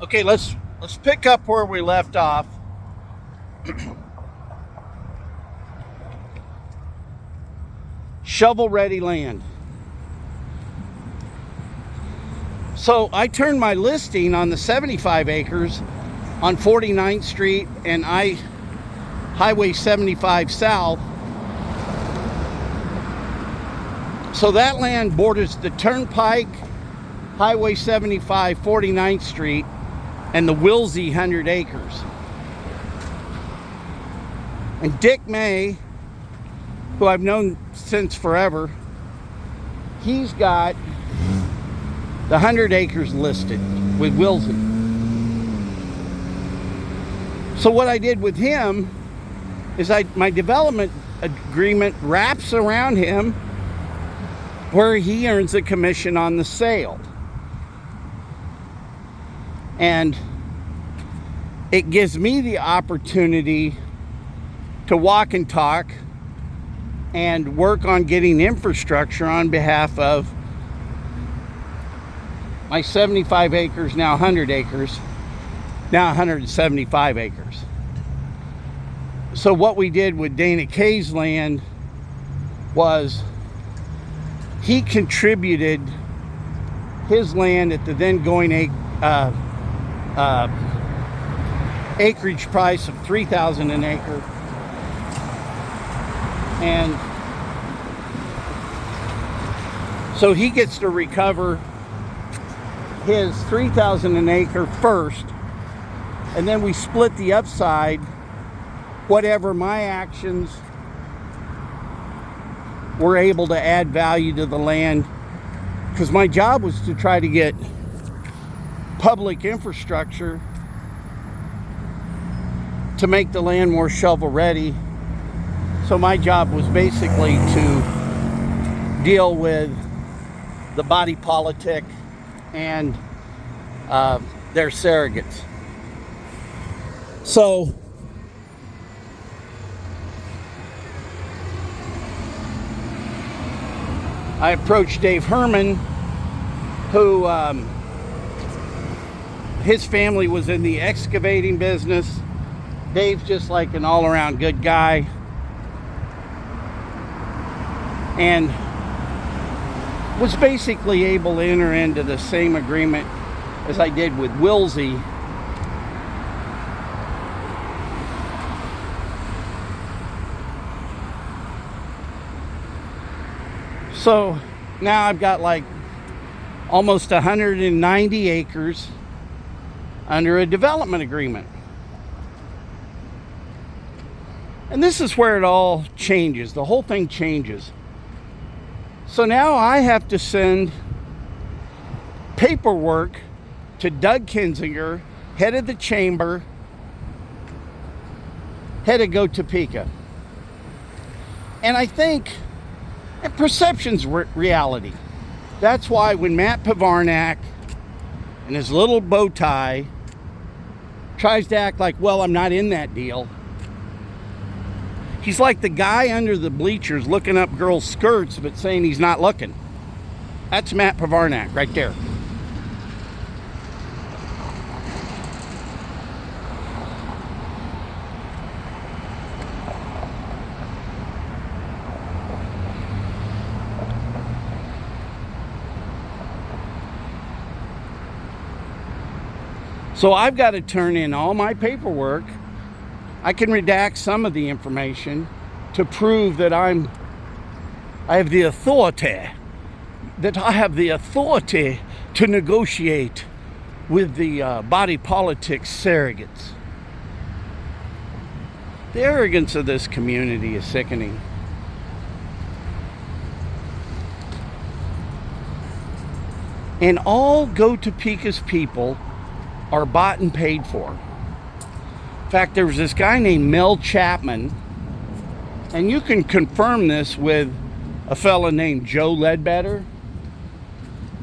Okay, let's pick up where we left off. Shovel-ready land. So I turned my listing on the 75 acres on 49th Street and Highway 75 South. So that land borders the Turnpike, Highway 75, 49th Street, and the Wilsey 100 acres. And Dick May, who I've known since forever, he's got the 100 acres listed with Wilsey. So what I did with him is my development agreement wraps around him where he earns a commission on the sale. And it gives me the opportunity to walk and talk and work on getting infrastructure on behalf of my 75 acres, now 100 acres, now 175 acres. So what we did with Dana Kay's land was he contributed his land at the then going acreage price of $3,000 an acre, and so he gets to recover his $3,000 an acre first, and then we split the upside, whatever my actions were able to add value to the land, because my job was to try to get public infrastructure to make the land more shovel ready. So my job was basically to deal with the body politic and their surrogates. So I approached Dave Herman, who his family was in the excavating business. Dave's just like an all-around good guy, and was basically able to enter into the same agreement as I did with Wilsey. So now I've got like almost 190 acres under a development agreement. And this is where it all changes. The whole thing changes. So now I have to send paperwork to Doug Kinzinger, head of the chamber, head of Go Topeka. And I think, and perception's reality. That's why when Matt Pavarnak and his little bow tie tries to act like, well, I'm not in that deal. He's like the guy under the bleachers looking up girls' skirts but saying he's not looking. That's Matt Pavarnak right there. So I've got to turn in all my paperwork. I can redact some of the information to prove that I have the authority to negotiate with the body politics surrogates. The arrogance of this community is sickening. And all Go Topeka's people are bought and paid for. In fact, there was this guy named Mel Chapman, and you can confirm this with a fella named Joe Ledbetter,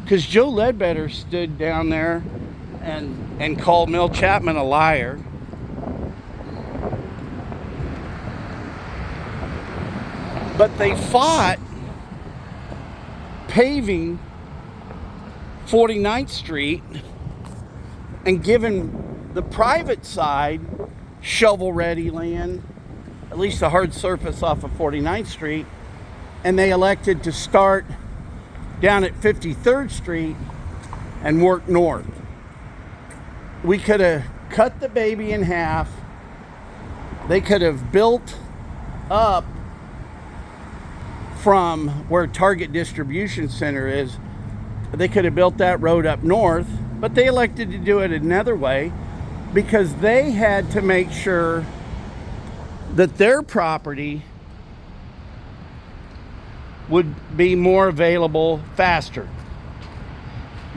because Joe Ledbetter stood down there and called Mel Chapman a liar. But they fought paving 49th Street and given the private side shovel-ready land, at least a hard surface off of 49th Street, and they elected to start down at 53rd Street and work north. We could have cut the baby in half. They could have built up from where Target Distribution Center is. They could have built that road up north, but they elected to do it another way because they had to make sure that their property would be more available faster.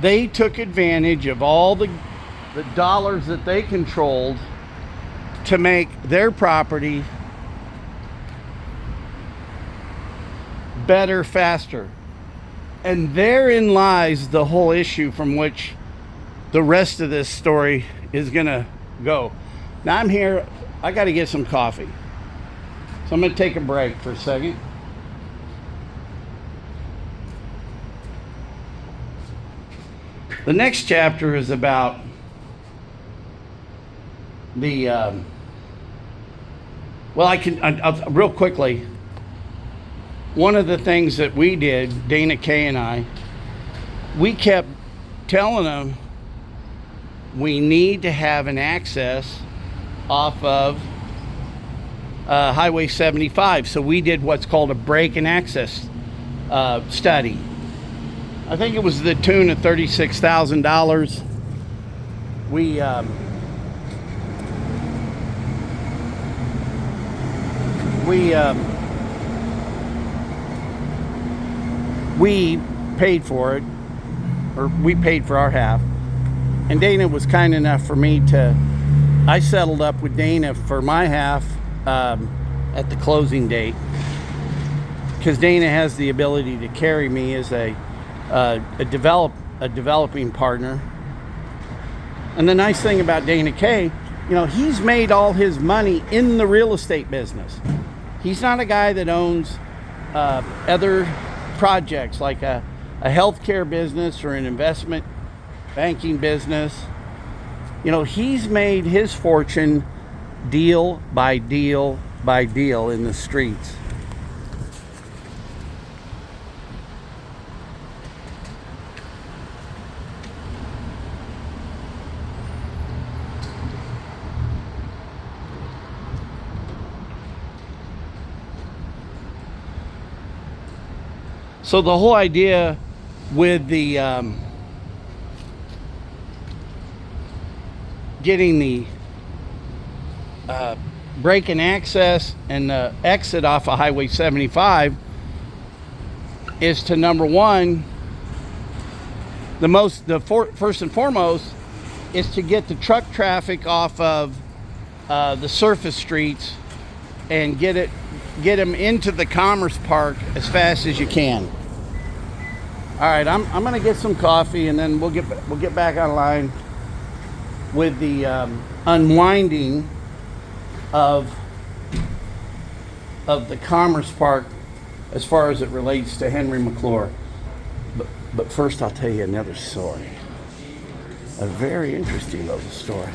They took advantage of all the dollars that they controlled to make their property better, faster. And therein lies the whole issue from which the rest of this story is gonna go. Now I'm here, I gotta get some coffee. So I'm gonna take a break for a second. The next chapter is about the, I'll real quickly, one of the things that we did, Dana Kay and I, we kept telling them we need to have an access off of Highway 75. So we did what's called a break and access study. I think it was the tune of $36,000. We paid for it, or we paid for our half, and Dana was kind enough for me to, I settled up with Dana for my half at the closing date, because Dana has the ability to carry me as a developing partner. And the nice thing about Dana Kay, you know, he's made all his money in the real estate business. He's not a guy that owns other projects like a healthcare business or an investment banking business. You know, he's made his fortune deal by deal by deal in the streets. So the whole idea with the getting the break and access and the exit off of Highway 75 is to, number one, first and foremost is to get the truck traffic off of the surface streets and get them into the Commerce Park as fast as you can. All right, I'm gonna get some coffee and then we'll get back online with the unwinding of the Commerce Park as far as it relates to Henry McClure. But first I'll tell you another story. A very interesting little story.